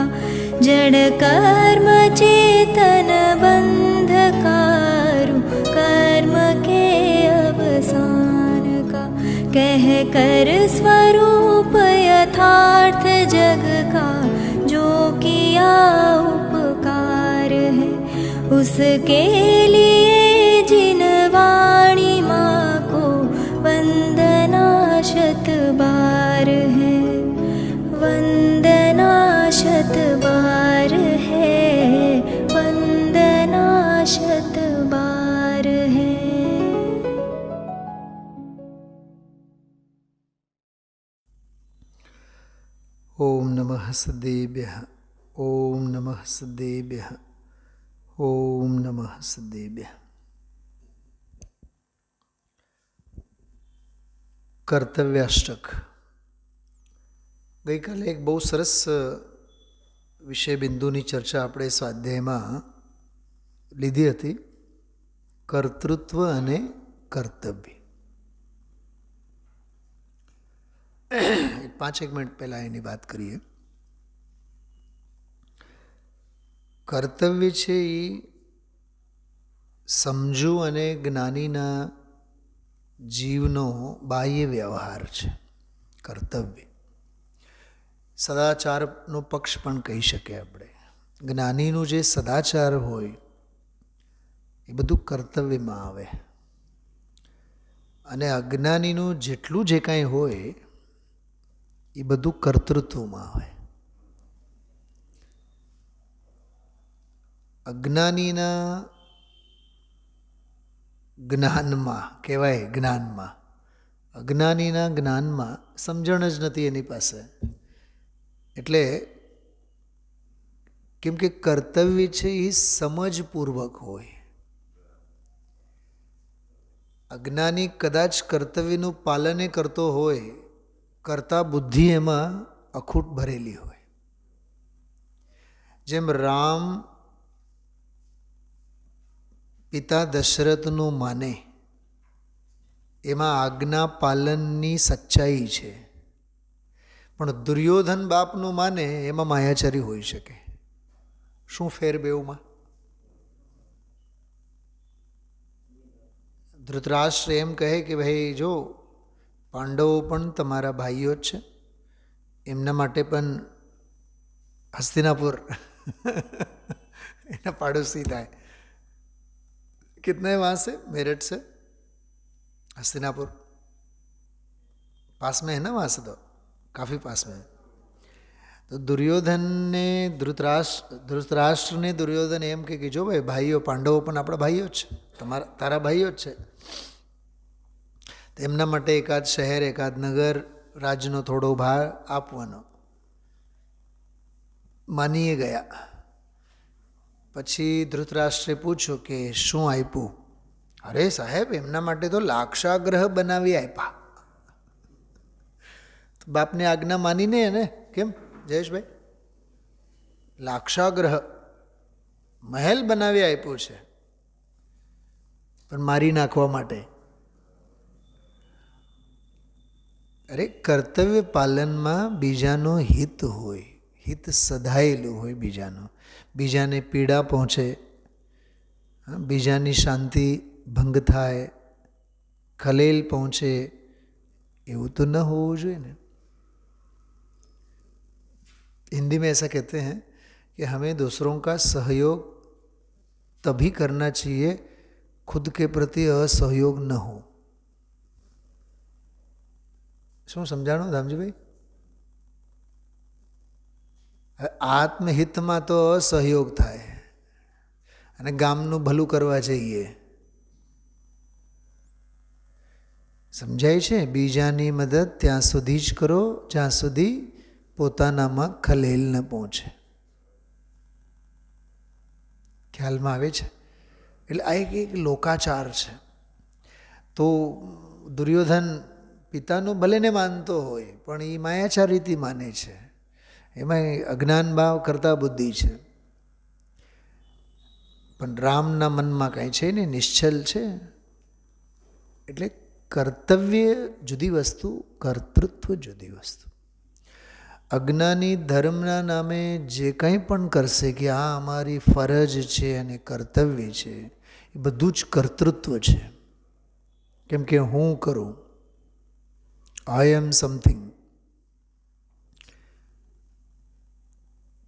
का जड़ कर्म चेतन बंधकारु कर्म के अवसान का कह कर स्वरूप यथार्थ जग का जो किया उपकार है उसके लिए जिन वाणी माँ को वंदना शत बार है वंदना शत बार है वंदना शत बार है। ओम नमः सदेभ्यः ओम नमः सदेभ्यः ओम नमः सदेभ्यः। કર્તવ્યાષ્ટક. ગઈકાલે એક બહુ સરસ વિષય બિંદુની ચર્ચા આપણે સ્વાધ્યાયમાં લીધી હતી, કર્તૃત્વ અને કર્તવ્ય. 5 મિનિટ પહેલાં એની વાત કરીએ. કર્તવ્ય છે એ સમજુ અને જ્ઞાનીના જીવનો બાહ્ય વ્યવહાર છે. કર્તવ્ય સદાચારનો પક્ષ પણ કહી શકીએ આપણે. જ્ઞાનીનું જે સદાચાર હોય એ બધું કર્તવ્યમાં આવે, અને અજ્ઞાનીનું જેટલું જે કાંઈ હોય એ બધું કર્તૃત્વમાં આવે. અજ્ઞાનીના જ્ઞાનમાં કહેવાય, જ્ઞાનમાં અજ્ઞાનીના જ્ઞાનમાં સમજણ જ નથી એની પાસે. એટલે કેમ કે કર્તવ્ય છે એ સમજપૂર્વક હોય. અજ્ઞાની કદાચ કર્તવ્યનું પાલન કરતો હોય, કરતા બુદ્ધિ એમાં અખૂટ ભરેલી હોય. જેમ રામ પિતા દશરથનું માને એમાં આજ્ઞા પાલનની સચ્ચાઈ છે, પણ દુર્યોધન બાપનું માને એમાં માયાચારી હોઈ શકે. શું ફેર બેઉમાં? ધૃતરાષ્ટ્ર એમ કહે કે ભાઈ જો પાંડવો પણ તમારા ભાઈઓ જ છે, એમના માટે પણ હસ્તિનાપુર એના પાડોશી થાય. कितने वहाँ से? मेरठ से हस्तिनापुर पास में है ना, वहाँ से तो काफ़ी पास में है. तो दुर्योधन ने धृतराष्ट्र ने दुर्योधन एम કે જો ભાઈ ભાઈઓ પાંડવો પણ આપણા ભાઈઓ જ છે, તારા ભાઈઓ જ છે. તેમના માટે એકાદ શહેર એકાદ નગર રાજ્યનો થોડો ભાર આપવાનો માનીએ ગયા. પછી ધૃતરાષ્ટ્રે પૂછ્યું કે શું આપ્યું? અરે સાહેબ એમના માટે તો લાક્ષાગ્રહ બનાવી આપ્યા. તો બાપને આજ્ઞા માનીને એને કેમ જયેશભાઈ લાક્ષાગ્રહ મહેલ બનાવી આપ્યું છે, પણ મારી નાખવા માટે. અરે કર્તવ્ય પાલનમાં બીજાનો હિત હોય, હિત સધાયેલું હોય બીજાનું. બીજાને પીડા પહોંચે, બીજાની શાંતિ ભંગ થાય, ખલેલ પહોંચે, એવું તો ન હોવું જોઈએ ને. हिंदी में ऐसा कहते हैं कि हमें दूसरों का सहयोग तभी करना चाहिए खुद के प्रति असहयोग न हो. શું સમજાણું ધામજીભાઈ? આત્મહિતમાં તો સહયોગ થાય અને ગામનું ભલું કરવા જઈએ. સમજાય છે? બીજાની મદદ ત્યાં સુધી જ કરો જ્યાં સુધી પોતાનામાં ખલેલ ન પહોંચે. ખ્યાલમાં આવે છે? એટલે આ એક લોકાચાર છે. તો દુર્યોધન પિતાનું ભલે ને માનતો હોય પણ એ માયાચારીથી માને છે, એમાં અજ્ઞાન ભાવ કરતા બુદ્ધિ છે. પણ રામના મનમાં કાંઈ છે ને, નિશ્ચલ છે. એટલે કર્તવ્ય જુદી વસ્તુ, કર્તૃત્વ જુદી વસ્તુ. અજ્ઞાની ધર્મના નામે જે કંઈ પણ કરશે કે આ અમારી ફરજ છે અને કર્તવ્ય છે, એ બધું જ કર્તૃત્વ છે. કેમ કે હું કરું, આઈ એમ સમથિંગ.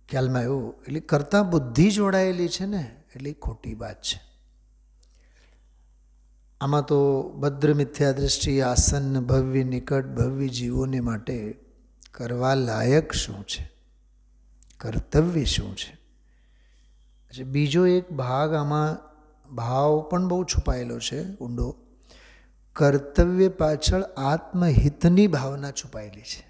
ખ્યાલમાં એવું, એટલે કરતાં બુદ્ધિ જોડાયેલી છે ને, એટલે ખોટી વાત છે. આમાં તો ભદ્ર મિથ્યા દૃષ્ટિ આસન્ન ભવ્ય નિકટ ભવ્ય જીવોને માટે કરવા લાયક શું છે, કર્તવ્ય શું છે. પછી બીજો એક ભાગ આમાં ભાવ પણ બહુ છુપાયેલો છે ઊંડો. કર્તવ્ય પાછળ આત્મહિતની ભાવના છુપાયેલી છે.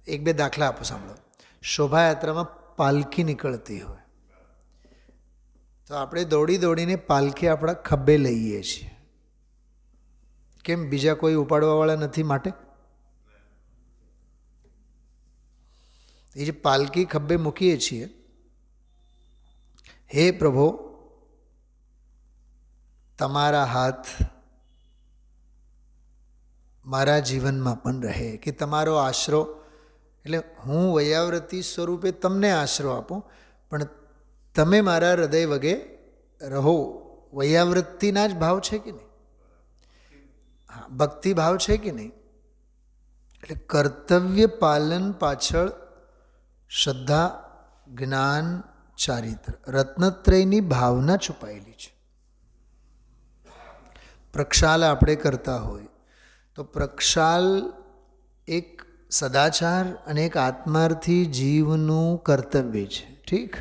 એક બે દાખલા આપો, સાંભળો. શોભાયાત્રામાં પાલખી નીકળતી હોય તો આપણે દોડી દોડીને પાલખી આપણા ખભે લઈએ છીએ. કેમ? બીજા કોઈ ઉપાડવાવાળા નથી માટે. એ જે પાલકી ખભે મૂકીએ છીએ, હે પ્રભુ તમારા હાથ મારા જીવનમાં પણ રહે, કે તમારો આશરો, એટલે હું વૈયાવૃત્તિ સ્વરૂપે તમને આશરો આપું, પણ તમે મારા હૃદય વગે રહો. વૈયાવૃત્તિના જ ભાવ છે કે નહીં? હા, ભક્તિ ભાવ છે કે નહીં? એટલે કર્તવ્ય પાલન પાછળ શ્રદ્ધા, જ્ઞાન, ચારિત્ર, રત્નત્રયની ભાવના છુપાયેલી છે. પ્રક્ષાલ આપણે કરતા હોય તો પ્રક્ષાલ એક સદાચાર અને એક આત્માર્થી જીવનું કર્તવ્ય છે. ઠીક?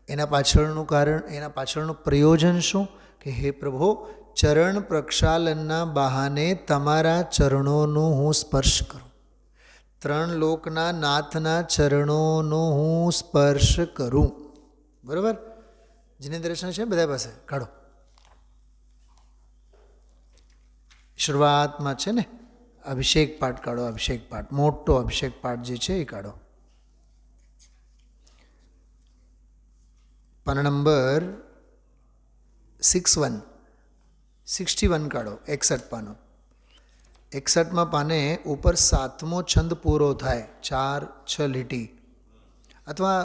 એના પાછળનું કારણ, એના પાછળનું પ્રયોજન શું? કે હે પ્રભુ, ચરણ પ્રક્ષાલનના બહાને તમારા ચરણોનો હું સ્પર્શ કરું, ત્રણ લોકના નાથના ચરણોનો હું સ્પર્શ કરું. બરાબર? જેને દર્શન છે બધા પાસે કાઢો. શરૂઆતમાં છે ને અભિષેક પાઠ કાઢો. અભિષેક પાઠ, મોટો અભિષેક પાઠ જે છે એ કાઢો. પાના નંબર 61 કાઢો. 61 પાનો. 61માં પાને ઉપર 7મો છંદ પૂરો થાય, 4-6 લીટી, અથવા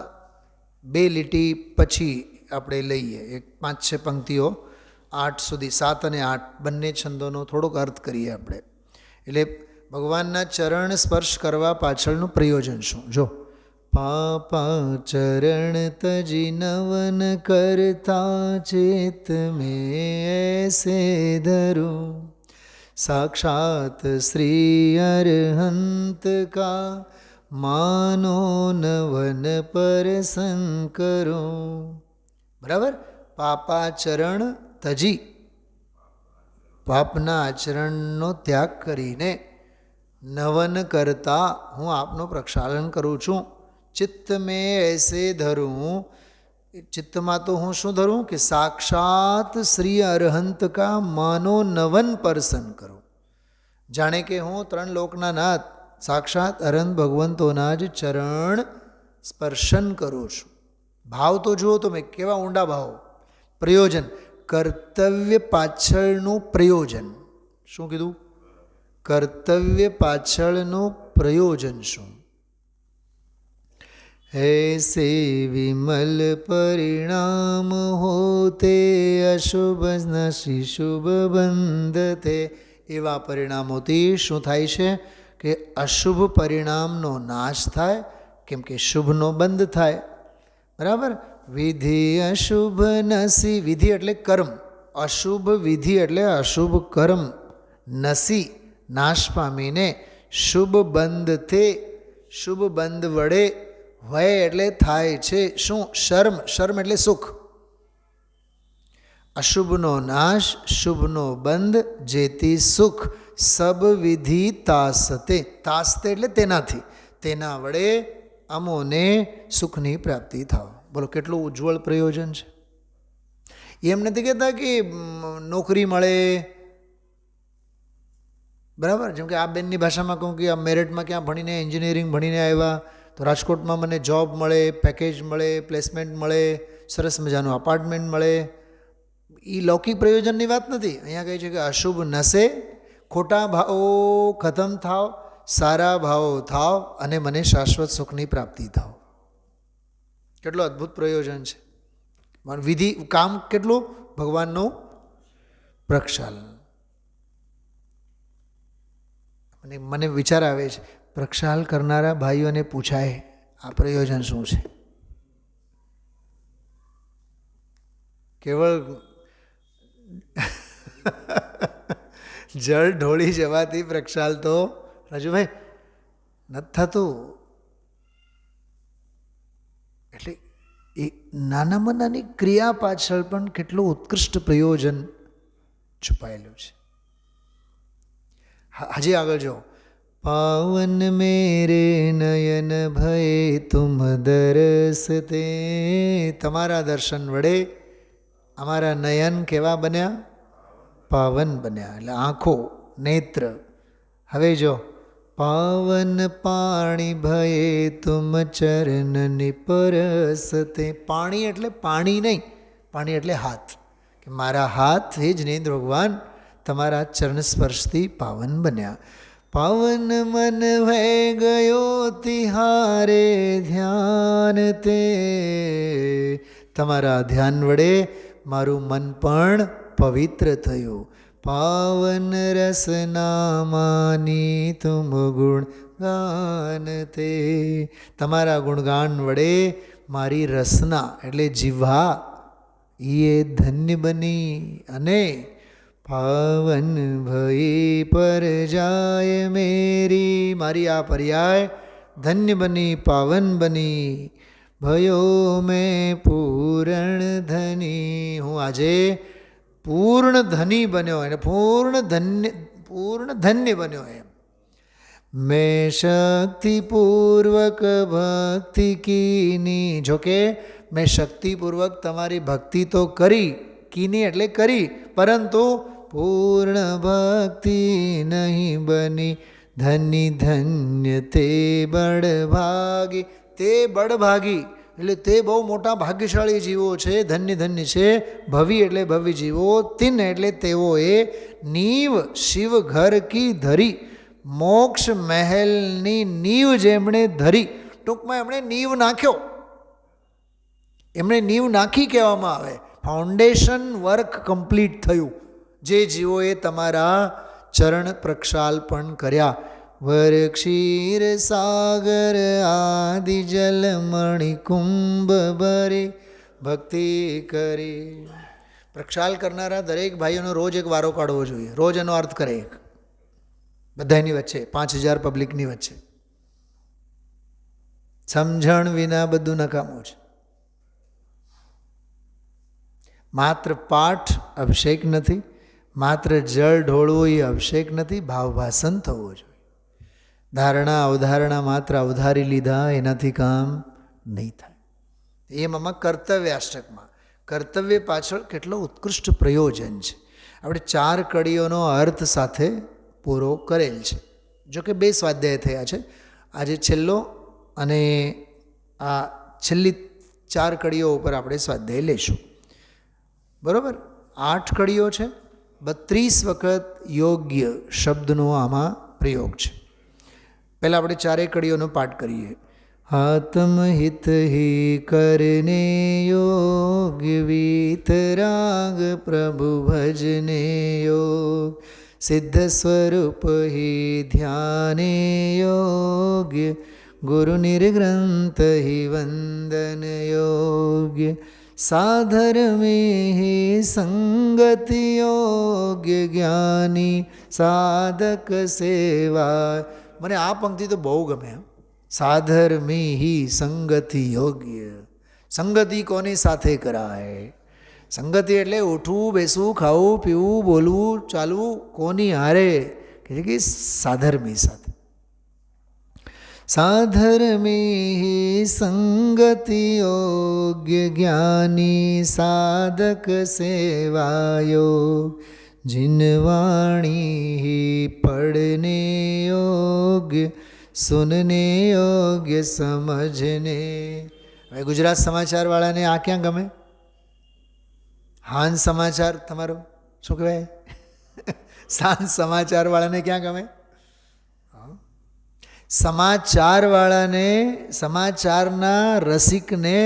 2 લીટી પછી આપણે લઈએ, 5-6 પંક્તિઓ, 8 સુધી, 7 અને 8 બંને છંદોનો થોડોક અર્થ કરીએ આપણે. એટલે ભગવાનના ચરણ સ્પર્શ કરવા પાછળનું પ્રયોજન શું? જો, પાપા ચરણ તજી નવન કરતા ચેત મેં એસે ધરું, સાક્ષાત શ્રી અરહંત કા માનો નવન પરસન કરો. બરાબર? પાપા ચરણ તજી, પાપના આચરણનો ત્યાગ કરીને, નવન કરતા હું આપનું પ્રક્ષાલન કરું છું. ચિત્ત મેં એસે ધરું, ચિત્તમાં તો હું શું ધરું? કે સાક્ષાત શ્રી અરહંત કા માનો નવન પરસન કરું. જાણે કે હું ત્રણ લોકના નાથ સાક્ષાત અરહંત ભગવંતોના જ ચરણ સ્પર્શન કરું છું. ભાવ તો જુઓ તમે, કેવા ઊંડા ભાવ. પ્રયોજન, કર્તવ્ય પાછળનું પ્રયોજન શું કીધું? કર્તવ્ય પાછળનું પ્રયોજન શું? ऐसे विमल परिणाम होते अशुभ नशि शुभ બંધતે. એવા પરિણામોથી શું થાય છે? કે અશુભ પરિણામનો નાશ થાય, કેમ કે શુભનો બંધ થાય. બરાબર? વિધિ અશુભ નસી, વિધિ એટલે કર્મ, અશુભ વિધિ એટલે અશુભ કર્મ, નસી નાશ પામીને, શુભ બંધ તે, શુભ બંધ વડે, વય એટલે થાય છે શું? શર્મ, શર્મ એટલે સુખ. અશુભનો નાશ, શુભનો બંધ, જેથી સુખ સબ વિધિ તાસતે. તાસતે એટલે તેનાથી, તેના વડે અમોને સુખની પ્રાપ્તિ થાવ. બોલો કેટલું ઉજ્જવળ પ્રયોજન છે. એમ નથી કહેતા કે નોકરી મળે. બરાબર? જેમ કે આ બેનની ભાષામાં કહું કે આ મેરિટમાં ક્યાં ભણીને, એન્જિનિયરિંગ ભણીને આવ્યા તો રાજકોટમાં મને જોબ મળે, પેકેજ મળે, પ્લેસમેન્ટ મળે, સરસ મજાનું અપાર્ટમેન્ટ મળે. એ લૌકિક પ્રયોજનની વાત નથી. અહીંયા કહે છે કે અશુભ નશે, ખોટા ભાવો ખતમ થાવ, સારા ભાવો થાવ અને મને શાશ્વત સુખની પ્રાપ્તિ થાવ. કેટલો અદ્ભુત પ્રયોજન છે. વિધિ કામ કેટલું? ભગવાનનું પ્રક્ષાલન. અને મને વિચાર આવે છે, પ્રક્ષાલ કરનારા ભાઈઓને પૂછાય આ પ્રયોજન શું છે? કેવળ જળ ઢોળી જવાથી પ્રક્ષાલ તો રાજુભાઈ નથી થતું. એટલે એ નાનામાં નાની ક્રિયા પાછળ પણ કેટલું ઉત્કૃષ્ટ પ્રયોજન છુપાયેલું છે. હજી આગળ જો, પાવન મેરે નયન ભય તુમ દરસતે. તમારા દર્શન વડે અમારા નયન કેવા બન્યા? પાવન બન્યા. એટલે આંખો, નેત્ર. હવે જો, પાવન પાણી ભયે તુમ ચરણ નિપરસતે. પાણી એટલે પાણી નહીં, પાણી એટલે હાથ. કે મારા હાથ એ જ નેન્દ્ર ભગવાન તમારા ચરણ સ્પર્શથી પાવન બન્યા. પાવન મન ભય ગયો તિહારે ધ્યાન તે. તમારા ધ્યાન વડે મારું મન પણ પવિત્ર થયું. પાવન રસના માની તુમ ગુણ ગાન તે. તમારા ગુણગાન વડે મારી રસના એટલે જીવા એ ધન્ય બની અને પાવન ભઈ પર જાય મેરી. મારી આ પર્યાય ધન્ય બની, પાવન બની. ભયો મેં પૂરણ ધની. હું આજે પૂર્ણ ધની બન્યો અને પૂર્ણ ધન્ય બન્યો એમ. મેં શક્તિપૂર્વક ભક્તિ કીની. જોકે મેં શક્તિપૂર્વક તમારી ભક્તિ તો કરી, કીની એટલે કરી, પરંતુ પૂર્ણ ભક્તિ નહીં બની. ધની ધન્ય તે બળભાગી. તે બળભાગી એટલે તે બહુ મોટા ભાગ્યશાળી જીવો છે, ધન્ય ધન્ય છે. ભવિ એટલે ભવિ જીવો. તિન એટલે તેઓ એ નીવ શિવ ઘર કી ધરી. મોક્ષ મહેલની નીવ જેમણે ધરી. ટૂંકમાં એમણે નીવ નાખ્યો. એમણે નીવ નાખી કહેવામાં આવે. ફાઉન્ડેશન વર્ક કમ્પ્લીટ થયું. જે જીવોએ તમારા ચરણ પ્રક્ષાલપણ કર્યા. વર ક્ષીર સાગર આદિ જલમણિ કુંભ ભરે ભક્તિ કરી. પ્રક્ષાલ કરનારા દરેક ભાઈઓનો રોજ એક વારો કાઢવો જોઈએ. રોજ એનો અર્થ કરે એક, બધાની વચ્ચે, 5000 પબ્લિકની વચ્ચે. સમજણ વિના બધું નકામું છે. માત્ર પાઠ અભિષેક નથી, માત્ર જળ ઢોળવું એ અભિષેક નથી, ભાવભાસન થવો જોઈએ. ધારણા અવધારણા માત્ર અવધારી લીધા એનાથી કામ નહીં થાય. એમાં કર્તવ્યાષ્ટકમાં કર્તવ્ય પાછળ કેટલો ઉત્કૃષ્ટ પ્રયોજન છે. આપણે 4 કડીઓનો અર્થ સાથે પૂરો કરેલ છે. જોકે 2 સ્વાધ્યાય થયા છે. આજે છેલ્લો અને આ છેલ્લી 4 કડીઓ ઉપર આપણે સ્વાધ્યાય લેશું. બરાબર? 8 કડીઓ છે. 32 વખત યોગ્ય શબ્દનો આમાં પ્રયોગ છે. પહેલાં આપણે 4 કડીઓનો પાઠ કરીએ. આત્મહિત હિ કરને યોગ્ય વીતરાગ પ્રભુ ભજને યોગ. સિદ્ધ સ્વરૂપ હિ ધ્યાને યોગ્ય ગુરુ નિર્ગ્રંથ હિ વંદન યોગ્ય. સાધર્મે હિ સંગતિ યોગ્ય જ્ઞાની સાધક સેવા. મને આ પંક્તિ તો બહુ ગમે. સાધર્મી હિ સંગતિ યોગ્ય. સંગતિ કોની સાથે કરાય? સંગતિ એટલે ઉઠવું, બેસવું, ખાવું, પીવું, બોલવું, ચાલવું કોની હારે? કે સાધર્મી સાથે. સાધર્મી સંગતિ યોગ્ય જ્ઞાની સાધક સેવાયો. जिनवाणी पढ़ने योग्य सुनने योग्य समझने. હવે ગુજરાત સમાચાર વાળાને આ ક્યાં ગમે? હાન સમાચાર તમારો શું કહેવાય? સાંજ સમાચારવાળાને ક્યાં ગમે? સમાચારવાળાને, સમાચારના રસિકને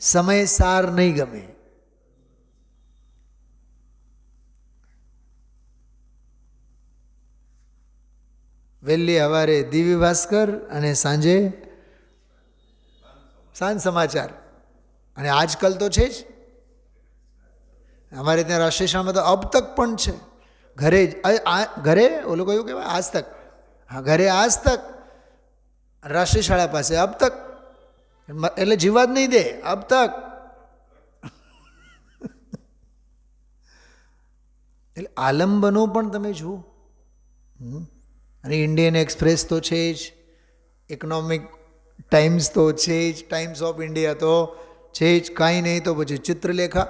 સમયસાર નહીં ગમે. વહેલી સવારે દિવ્ય ભાસ્કર અને સાંજ સમાચાર. અને આજકાલ તો છે જ, અમારે ત્યાં રાષ્ટ્રીય શાળામાં તો અબ તક પણ છે. ઘરે ઓલું કયું કહેવાય, આજ તક. હા, ઘરે આજ તક, રાષ્ટ્રીય શાળા પાસે અબ તક, એટલે જીવા જ નહીં દે, અબ તક. એટલે આલંબનો પણ તમે જુઓ. અને ઇન્ડિયન એક્સપ્રેસ તો છે જ, ઇકોનોમિક ટાઈમ્સ તો છે જ, ટાઈમ્સ ઓફ ઇન્ડિયા તો છે જ, કાંઈ નહીં તો પછી ચિત્રલેખા,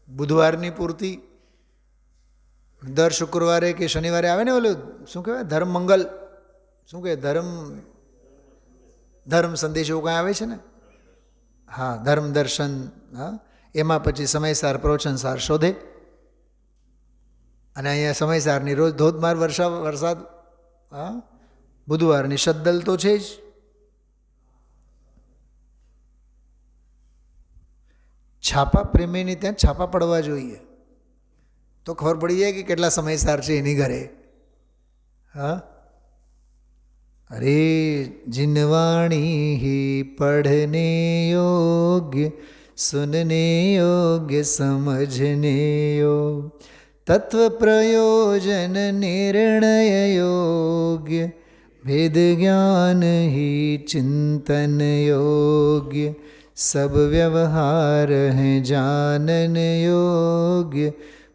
બુધવારની પૂર્તિ, દર શુક્રવારે કે શનિવારે આવે ને ઓલું શું કહેવાય, ધર્મ મંગલ, શું કહે, ધર્મ સંદેશ એવું કાંઈ આવે છે ને. હા, ધર્મ દર્શન. હા, એમાં પછી સમયસાર પ્રવચનસાર શોધે. અને અહીંયા સમયસારની રોજ ધોધમાર વરસાદ. હા, બુધવારની શદ્દલ તો છે જ. છાપા પ્રેમીની ત્યાં છાપા પડવા જોઈએ, તો ખબર પડી જાય કે કેટલા સમયસાર છે એની ઘરે. હા, અરે જીનવાણી પઢને યોગ્ય, સુનને યોગ્ય, સમજને યોગ્ય, તત્વ પ્રયોજન નિર્ણય યોગ્ય, વેદ જ્ઞાન ही चिंतन योग्य, सब व्यवहार है जानन योग्य,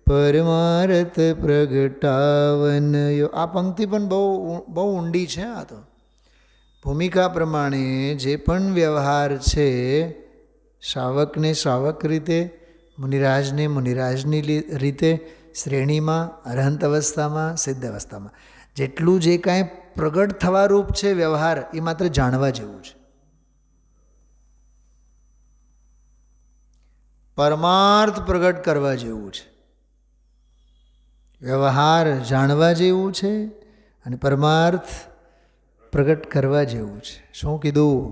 પરમાર્થ પ્રગટાવન યોગ્ય. આ પંક્તિ પણ બહુ ઊંડી છે. આ તો ભૂમિકા પ્રમાણે જે પણ વ્યવહાર છે, શ્રાવકને શ્રાવક રીતે, મુનિરાજને મુનિરાજની રીતે, શ્રેણીમાં, અરહંત અવસ્થામાં, સિદ્ધ અવસ્થામાં, જેટલું જે કાંઈ પ્રગટ થવા રૂપ છે વ્યવહાર, એ માત્ર જાણવા જેવું છે. પરમાર્થ પ્રગટ કરવા જેવું છે. વ્યવહાર જાણવા જેવું છે અને પરમાર્થ પ્રગટ કરવા જેવું છે. શું કીધું?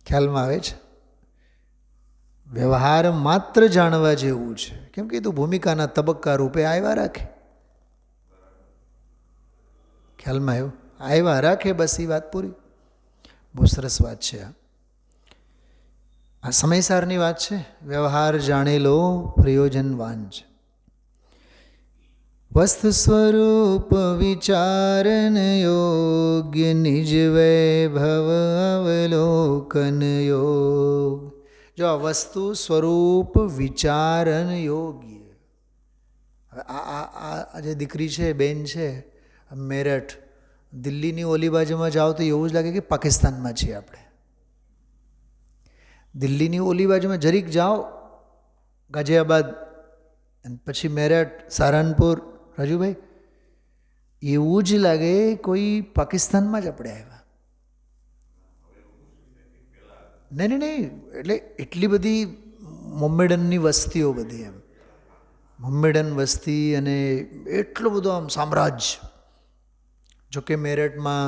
ખ્યાલમાં આવે છે? વ્યવહાર માત્ર જાણવા જેવું છે. કેમ કે તું ભૂમિકાના તબક્કા રૂપે આવ્યા રાખે. ખ્યાલમાં આવ્યું? આવ્યા રાખે, બસ એ વાત પૂરી. બહુ સરસ વાત છે. આ સમયસારની વાત છે. વ્યવહાર જાણેલો પ્રયોજનવાન છે. વસ્તુ સ્વરૂપ વિચારન યોગ્ય, નિજ વૈભવ અવલોકન યોગ. જો આ વસ્તુ સ્વરૂપ વિચારન યોગ્ય. હવે આ જે દીકરી છે, બેન છે, મેરઠ, દિલ્હીની ઓલી બાજુમાં જાઓ તો એવું જ લાગે કે પાકિસ્તાનમાં છીએ આપણે. દિલ્હીની ઓલી બાજુમાં જરીક જાઓ, ગાઝિયાબાદ, અને પછી મેરઠ, સારનપુર, રાજુભાઈ, એવું જ લાગે કોઈ પાકિસ્તાનમાં જ આપણે આવ્યા. નહીં, એટલે એટલી બધી મોમેડનની વસ્તીઓ બધી, એમ મોમેડન વસ્તી, અને એટલું બધું આમ સામ્રાજ્ય. જોકે મેરઠમાં,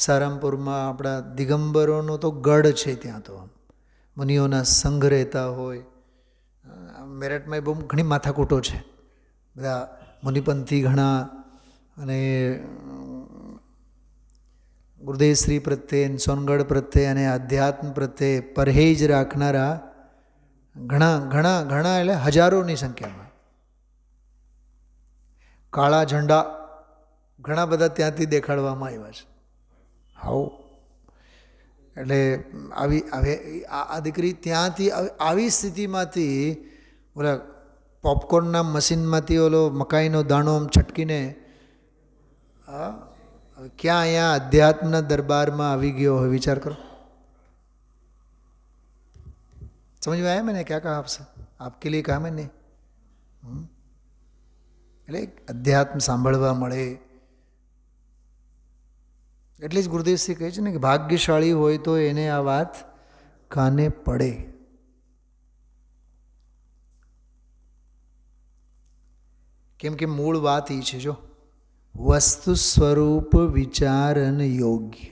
સારંગપુરમાં આપણા દિગંબરોનો તો ગઢ છે. ત્યાં તો મુનિઓના સંઘ રહેતા હોય. મેરઠમાં બહુ ઘણી માથાકૂટો છે. બધા મુનિપંથી ઘણા, અને ગુરુદેવશ્રી પ્રત્યે, સોનગઢ પ્રત્યે અને આધ્યાત્મ પ્રત્યે પરહેજ રાખનારા ઘણા એટલે હજારોની સંખ્યામાં. કાળા ઝંડા ઘણા બધા ત્યાંથી દેખાડવામાં આવ્યા છે. હાઉ, એટલે આ દીકરી ત્યાંથી આવી સ્થિતિમાંથી, ઓલા પોપકોર્નના મશીનમાંથી ઓલો મકાઈનો દાણો આમ છટકીને ક્યાં અહીંયા અધ્યાત્મના દરબારમાં આવી ગયો હોય. વિચાર કરો. સમજમાં આવ્યા મેને ક્યાં કહા આપસે? આપકે લીએ કહા મેને. એટલે અધ્યાત્મ સાંભળવા મળે. એટલે જ ગુરુદેવશ્રી કહે છે ને કે ભાગ્યશાળી હોય તો એને આ વાત કાને પડે. કેમ કે મૂળ વાત એ છે, જો વસ્તુ સ્વરૂપ વિચારન યોગ્ય,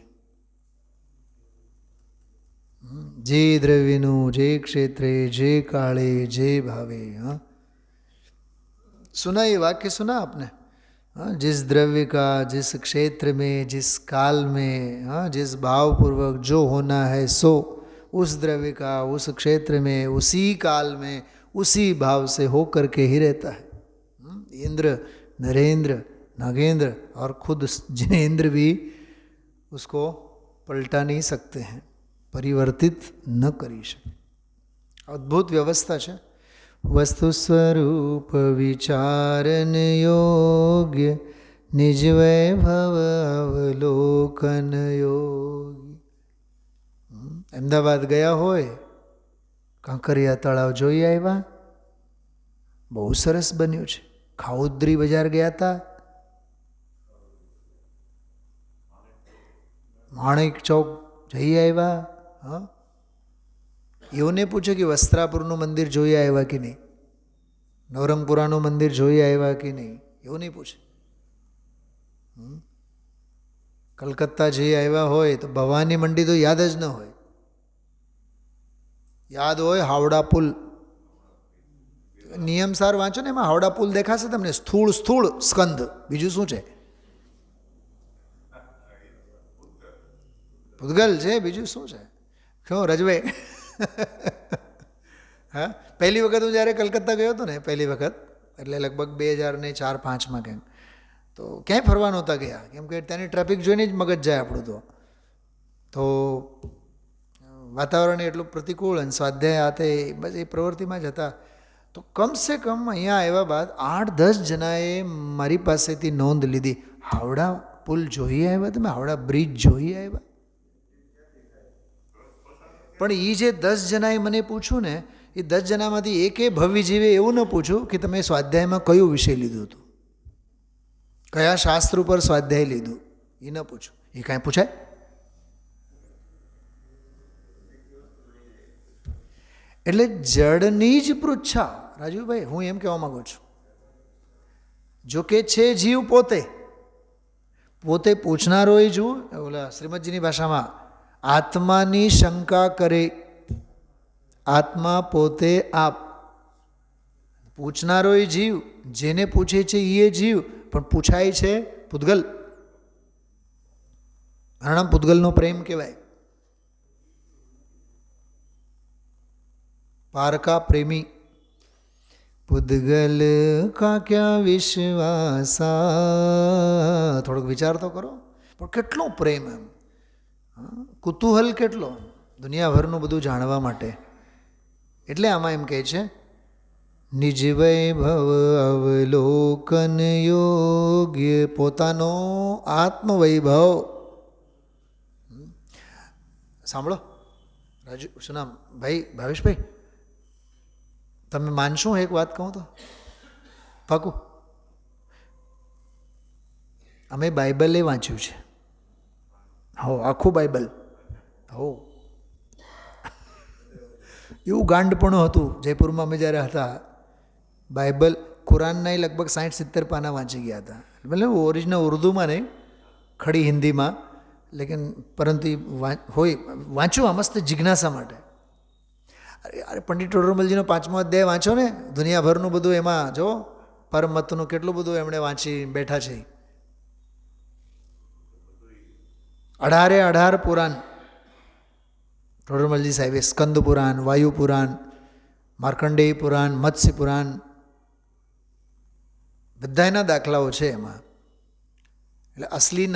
જે દ્રવ્યનું જે ક્ષેત્રે જે કાળે જે ભાવે. हाँ सुना ये वाक्य सुना आपने? हाँ, जिस द्रव्य का जिस क्षेत्र में जिस काल में, हाँ, जिस भाव पूर्वक जो होना है सो उस द्रव्य का उस क्षेत्र में उसी काल में उसी भाव से हो करके ही रहता है. इंद्र नरेंद्र नागेंद्र और खुद जिनेंद्र भी उसको पलटा नहीं सकते हैं, परिवर्तित न करी શકે. અદ્ભુત વ્યવસ્થા છે. વસ્તુ સ્વરૂપ વિચારન યોગ્ય નિજ વૈભવ અવલોકન યોગ્ય. અમદાવાદ ગયા હોય, કાંકરિયા તળાવ જોઈ આવ્યા, બહુ સરસ બન્યું છે. ખાઉદ્રી બજાર ગયા હતા, માણેક ચોક જઈ આવ્યા. હા, એવું નહીં પૂછે કે વસ્ત્રાપુરનું મંદિર જોઈ આવ્યા કે નહીં, નવરંગપુરાનું મંદિર જોઈ આવ્યા કે નહીં, એવું નહીં પૂછે. કલકત્તા જઈ આવ્યા હોય તો ભવાની મંડી તો યાદ જ ન હોય. યાદ હોય હાવડા પુલ, નિયમસાર વાંચો ને, એમાં હાવડા પુલ દેખાશે તમને, સ્થૂળ સ્થૂળ સ્કંદ, બીજું શું છે? પૂતગલ છે, બીજું શું છે? શું રજવે? હા, પહેલી વખત હું જ્યારે કલકત્તા ગયો હતો ને, પહેલી વખત એટલે લગભગ 2004-05 કંઈક, તો ક્યાંય ફરવા નહોતા ગયા, કેમ કે ત્યાંની ટ્રાફિક જોઈને જ મગજ જાય આપણું. તો વાતાવરણ એટલું પ્રતિકૂળ અને સ્વાધ્યાય આતે બસ એ પ્રવૃત્તિમાં જ હતા. તો કમસે કમ અહીંયા આવ્યા બાદ 8-10 જણાએ મારી પાસેથી નોંધ લીધી, હાવડા પુલ જોઈ આવ્યા તમે, હાવડા બ્રિજ જોઈ આવ્યા? પણ એ જે 10 જણાએ મને પૂછ્યું ને, એ 10 જણામાંથી એકે ભવી જીવે એવું ન પૂછ્યું કે તમે સ્વાધ્યાયમાં કયો વિષય લીધું હતું, કયા શાસ્ત્ર ઉપર સ્વાધ્યાય લીધું, એ ન પૂછ્યું. એ કાંઈ પૂછાય? એટલે જડની જ પૃચ્છા. રાજુભાઈ, હું એમ કહેવા માગું છું, જો કે છે જીવ પોતે, પોતે પૂછનારો એ જુઓ, ઓલા શ્રીમદજીની ભાષામાં આત્માની શંકા કરે, આત્મા પોતે આપ. પૂછનારો એ જીવ, જેને પૂછે છે એ જીવ, પણ પૂછાય છે પૂતગલ. આનું પૂતગલનો પ્રેમ કહેવાય. પારકા પ્રેમી પૂતગલ કા ક્યાં વિશ્વાસા. થોડોક વિચાર તો કરો, પણ કેટલો પ્રેમ, એમ કુતૂહલ કેટલો દુનિયાભરનું બધું જાણવા માટે. એટલે આમાં એમ કહે છે, નિજ વૈભવ અવલોકન યોગ્ય, પોતાનો આત્મવૈભવ. સાંભળો રાજુ, શું નામ ભાઈ, ભાવેશભાઈ, તમે માનશો એક વાત કહું તો? પાકું. અમે બાઇબલે વાંચ્યું છે. હો, આખું બાઇબલ. હો, એવું ગાંડપણું હતું જયપુરમાં અમે જ્યારે હતા. બાઇબલ કુરાનના લગભગ 60-70 પાના વાંચી ગયા હતા. મતલબ ઓરિજિનલ ઉર્દુમાં નહીં, ખડી હિન્દીમાં, લેકિન પરંતુ હોય વાંચ્યું આ મસ્ત જિજ્ઞાસા માટે. અરે પંડિત ટોડરમલજીનો 5મો અધ્યાય વાંચો ને, દુનિયાભરનું બધું એમાં જો, પરમતનું કેટલું બધું એમણે વાંચી બેઠા છે. 18 પુરાણ ટોડરમલજી સાહેબે, સ્કંદ પુરાણ, વાયુ પુરાણ, માર્કંડેય પુરાણ, મત્સ્ય પુરાણ, બધા એના દાખલાઓ છે એમાં. એટલે અસલી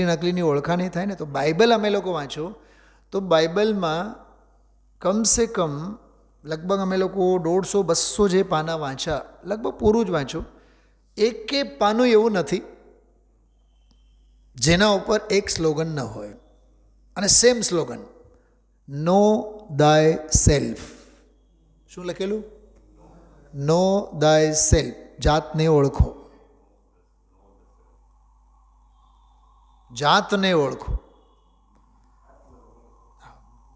નકલીની ઓળખાણ નહીં થાય ને. તો બાઇબલ અમે લોકો વાંચ્યું, તો બાઇબલમાં કમસે કમ લગભગ અમે લોકો 150-200 જે પાના વાંચ્યા, લગભગ પૂરું જ વાંચ્યું. એકે પાનું એવું નથી જેના ઉપર એક સ્લોગન ન હોય. અને સેમ સ્લોગન, નો દાય સેલ્ફ. શું લખેલું? નો દાય સેલ્ફ, જાતને ઓળખો, જાતને ઓળખો,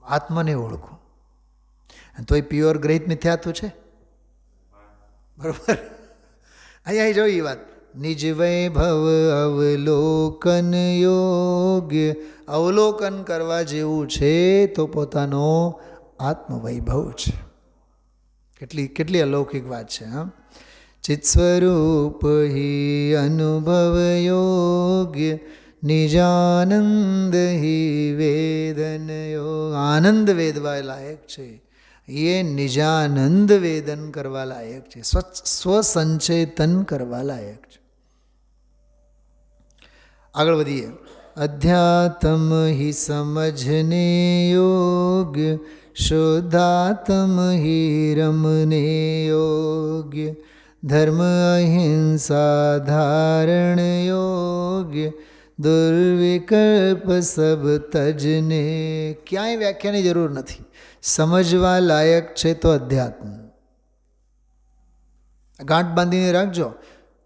આત્માને ઓળખો. તો એ પ્યોર ગ્રહિત મિથ્યાત્વ છે, બરાબર? અહીંયા જો એ વાત નિજ વૈભવ અવલોકન યોગ્ય, અવલોકન કરવા જેવું છે તો પોતાનો આત્મવૈભવ છે. કેટલી અલૌકિક વાત છે. હા, ચિત સ્વરૂપ હિ અનુભવ યોગ્ય, નિજાનંદ હિ વેદન યોગ. આનંદ વેદવા લાયક છે એ નિજાનંદ વેદન કરવા લાયક છે, સ્વસંચેતન કરવા લાયક છે. આગળ વધીએ. અધ્યાત્મ હિ સમજને યોગ્ય, શુદ્ધાત્મ હિ રમને યોગ્ય, ધર્મ અહિંસા ધારણ યોગ્ય, દુર્વિકલ્પ સબ તજને. ક્યાંય વ્યાખ્યાની જરૂર નથી, સમજવા લાયક છે તો અધ્યાત્મ. ગાંઠ બાંધીને રાખજો.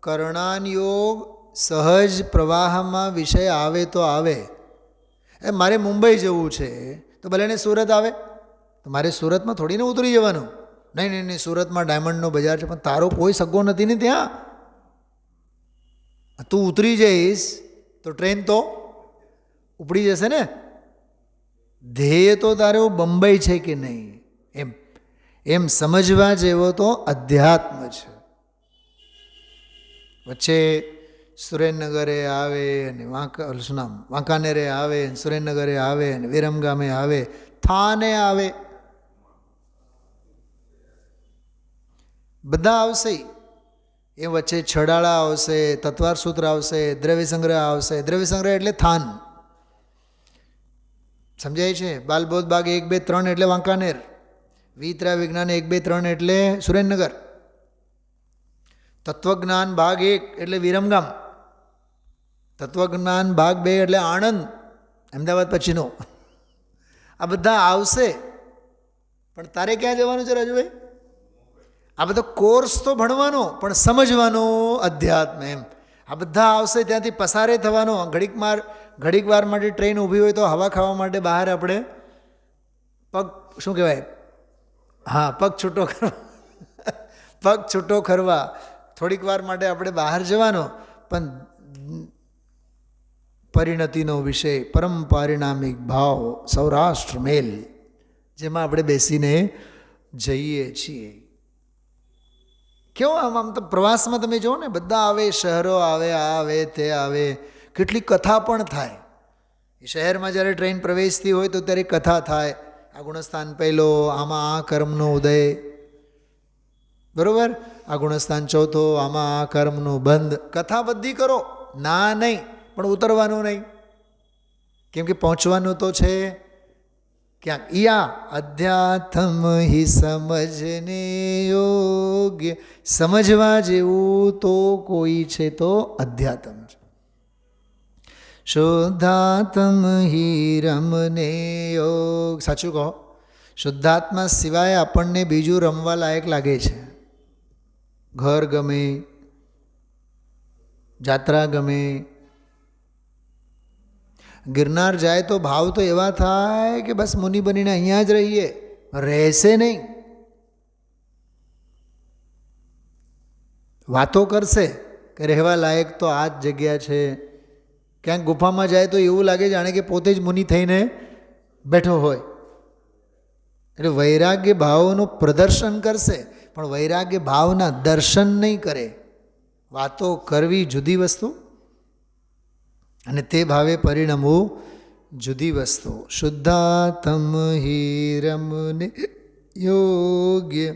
કર્ણાન યોગ સહજ પ્રવાહમાં વિષય આવે તો આવે. મારે મુંબઈ જવું છે તો ભલે ને સુરત આવે, તો મારે સુરતમાં થોડીને ઉતરી જવાનું. નહીં, સુરતમાં ડાયમંડનો બજાર છે, પણ તારો કોઈ સગો નથી ને ત્યાં. તું ઉતરી જઈશ તો ટ્રેન તો ઉપડી જશે ને. ધ્યેય તો તારે બંબઈ છે કે નહીં, એમ સમજવા જેવો તો અધ્યાત્મ છે. વચ્ચે સુરેન્દ્રનગરે આવે અને વાંકાનેરે આવે, સુરેન્દ્રનગરે આવે અને વિરમગામે આવે, થાને આવે, બધા આવશે. એ વચ્ચે છડાળા આવશે, તત્વાર સૂત્ર આવશે, દ્રવ્ય સંગ્રહ આવશે. દ્રવ્ય સંગ્રહ એટલે થાન, સમજાય છે? બાલબોધ બાગ 1, 2, 3 એટલે વાંકાનેર, વિતરા વિજ્ઞાન 1, 2, 3 એટલે સુરેન્દ્રનગર, તત્વજ્ઞાન ભાગ 1 એટલે વિરમગામ, તત્વજ્ઞાન ભાગ 2 એટલે આણંદ, અમદાવાદ પછીનો. આ બધા આવશે, પણ તારે ક્યાં જવાનું છે રાજુભાઈ? આ બધો કોર્સ તો ભણવાનો, પણ સમજવાનો અધ્યાત્મ. એમ આ બધા આવશે, ત્યાંથી પસારે થવાનો. ઘડીક વાર માટે ટ્રેન ઊભી હોય તો હવા ખાવા માટે બહાર આપણે પગ શું કહેવાય, હા, પગ છૂટો કરવા થોડીક વાર માટે આપણે બહાર જવાનો. પણ પરિણતિનો વિષય પરમ પારિણામિક ભાવ સૌરાષ્ટ્ર મેલ, જેમાં આપણે બેસીને જઈએ છીએ. કેવો આમ તો પ્રવાસમાં તમે જુઓ ને, બધા આવે, શહેરો આવે, આ આવે, તે આવે, કેટલી કથા પણ થાય. એ શહેરમાં જ્યારે ટ્રેન પ્રવેશતી હોય તો ત્યારે કથા થાય. આ ગુણસ્થાન પહેલો, આમાં આ કર્મનો ઉદય, બરાબર, આ ગુણસ્થાન ચોથો, આમાં આ કર્મનો બંધ. કથા બધી કરો, ના નહીં, પણ ઉતરવાનું નહીં, કેમ કે પહોંચવાનું તો છે ક્યાંક. યા અધ્યાત્મ હિ સમજને યોગ્ય, સમજવા જેવું તો કોઈ છે તો અધ્યાત્મ છે. શુદ્ધાત્મ હિ રમને યોગ. સાચું કહો, શુદ્ધાત્મા સિવાય આપણને બીજું રમવા લાયક લાગે છે. ઘર ગમે, જાત્રા ગમે. ગિરનાર જાય તો ભાવ તો એવા થાય કે બસ મુનિ બનીને અહીંયા જ રહીએ, રહેશે નહીં. વાતો કરશે કે રહેવા લાયક તો આ જ જગ્યા છે. ક્યાંક ગુફામાં જાય તો એવું લાગે જાણે કે પોતે જ મુનિ થઈને બેઠો હોય. એટલે વૈરાગ્ય ભાવનું પ્રદર્શન કરશે, પણ વૈરાગ્ય ભાવના દર્શન નહીં કરે. વાતો કરવી જુદી વસ્તુ અને તે ભાવે પરિણમવું જુદી વસ્તુ. શુદ્ધાત્મ હિ રમને યોગ્ય,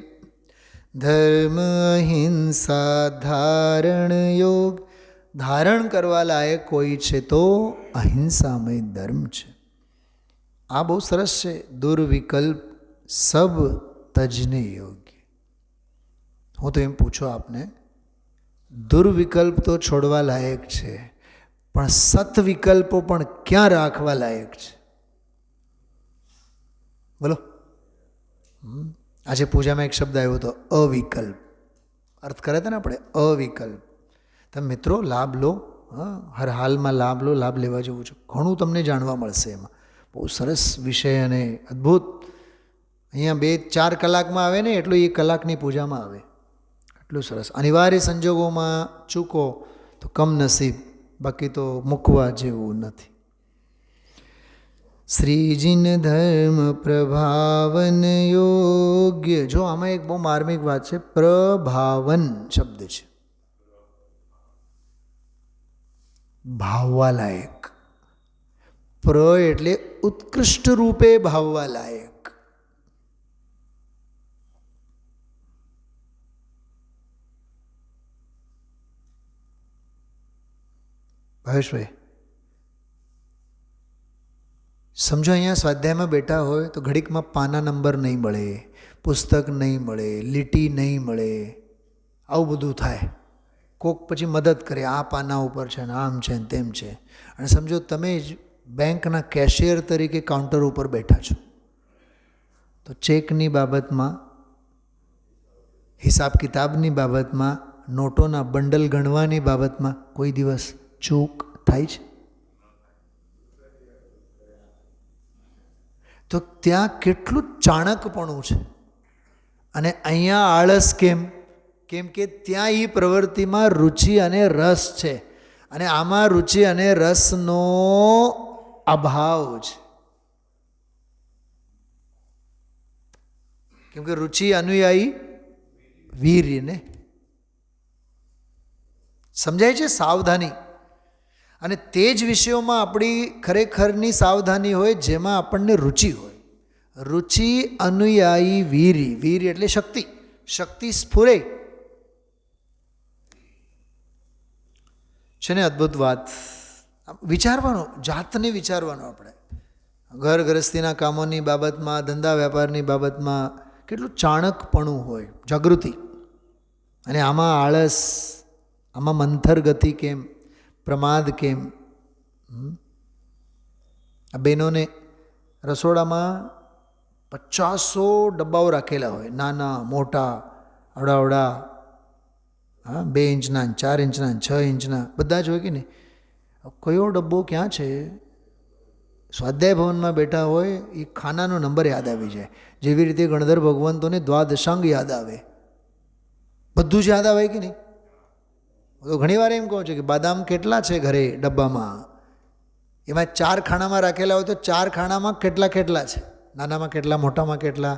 ધર્મ અહિંસા ધારણ યોગ. ધારણ કરવા લાયક કોઈ છે તો અહિંસામય ધર્મ છે. આ બહુ સરસ છે. દુર્વિકલ્પ સબ તજને યોગ્ય. હું તો એમ પૂછું આપને, દુર્વિકલ્પ તો છોડવા લાયક છે, પણ સત્વિકલ્પો પણ ક્યાં રાખવા લાયક છે? બોલો. આજે પૂજામાં એક શબ્દ આવ્યો હતો, અવિકલ્પ. અર્થ કરે છે ને આપણે, અવિકલ્પ. તમે મિત્રો લાભ લો, હા, હર હાલમાં લાભ લો. લાભ લેવા જેવું છે, ઘણું તમને જાણવા મળશે એમાં. બહુ સરસ વિષય અને અદ્ભુત. અહીંયા 2-4 કલાકમાં આવે ને એટલું 1 કલાકની પૂજામાં આવે. એટલું સરસ. અનિવાર્ય સંજોગોમાં ચૂકો તો કમનસીબ, બાકી તો મૂકવા જેવું નથી. શ્રીજીન ધર્મ પ્રભાવન યોગ્ય. જો આમાં એક બહુ માર્મિક વાત છે, પ્રભાવન શબ્દ છે, ભાવવા લાયક. પ્ર એટલે ઉત્કૃષ્ટ રૂપે ભાવવા લાયક. ભાવેશભાઈ સમજો, અહીંયા સ્વાધ્યાયમાં બેઠા હોય તો ઘડીકમાં પાના નંબર નહીં મળે, પુસ્તક નહીં મળે, લીટી નહીં મળે, આવું બધું થાય. કોક પછી મદદ કરે, આ પાના ઉપર છે ને આમ છે ને તેમ છે. અને સમજો તમે જ બેંકના કેશિયર તરીકે કાઉન્ટર ઉપર બેઠા છો, તો ચેકની બાબતમાં, હિસાબ કિતાબની બાબતમાં, નોટોના બંડલ ગણવાની બાબતમાં કોઈ દિવસ ચૂક થાય છે? તો ત્યાં કેટલું ચાણકપણું છે. અને અહીંયા આળસ કેમ? કેમ કે ત્યાં એ પ્રવૃત્તિમાં રુચિ અને રસ છે, અને આમાં રુચિ અને રસનો અભાવ છે. કેમ કે રુચિ અનુયાયી વીર્યને સમજાય છે. સાવધાની. અને તે જ વિષયોમાં આપણી ખરેખરની સાવધાની હોય જેમાં આપણને રુચિ હોય. રુચિ અનુયાયી વીર્ય. વીર્ય એટલે શક્તિ. શક્તિ સ્ફુરે છે ને. અદ્ભુત વાત. વિચારવાનું, જાતને વિચારવાનું. આપણે ઘર ગૃહસ્થીના કામોની બાબતમાં, ધંધા વેપારની બાબતમાં કેટલું ચાણકપણું હોય, જાગૃતિ. અને આમાં આળસ, આમાં મંથર ગતિ કેમ, પ્રમાદ કેમ? આ બહેનોને રસોડામાં 50 ડબ્બાઓ રાખેલા હોય, નાના મોટા, અવડાવડા, 2 ઇંચના, 4 ઇંચના, 6 ઇંચના, બધા જ હોય કે નહીં. કયો ડબ્બો ક્યાં છે? સ્વાધ્યાય ભવનમાં બેઠા હોય એ ખાનાનો નંબર યાદ આવી જાય. જેવી રીતે ગણધર ભગવંતોને દ્વાદશાંગ યાદ આવે, બધું જ યાદ આવે કે નહીં? તો ઘણીવાર એમ કહું છું કે બાદામ કેટલા છે ઘરે ડબ્બામાં, એમાં 4 ખાનામાં રાખેલા હોય તો 4 ખાનામાં કેટલા કેટલા છે, નાનામાં કેટલા, મોટામાં કેટલા.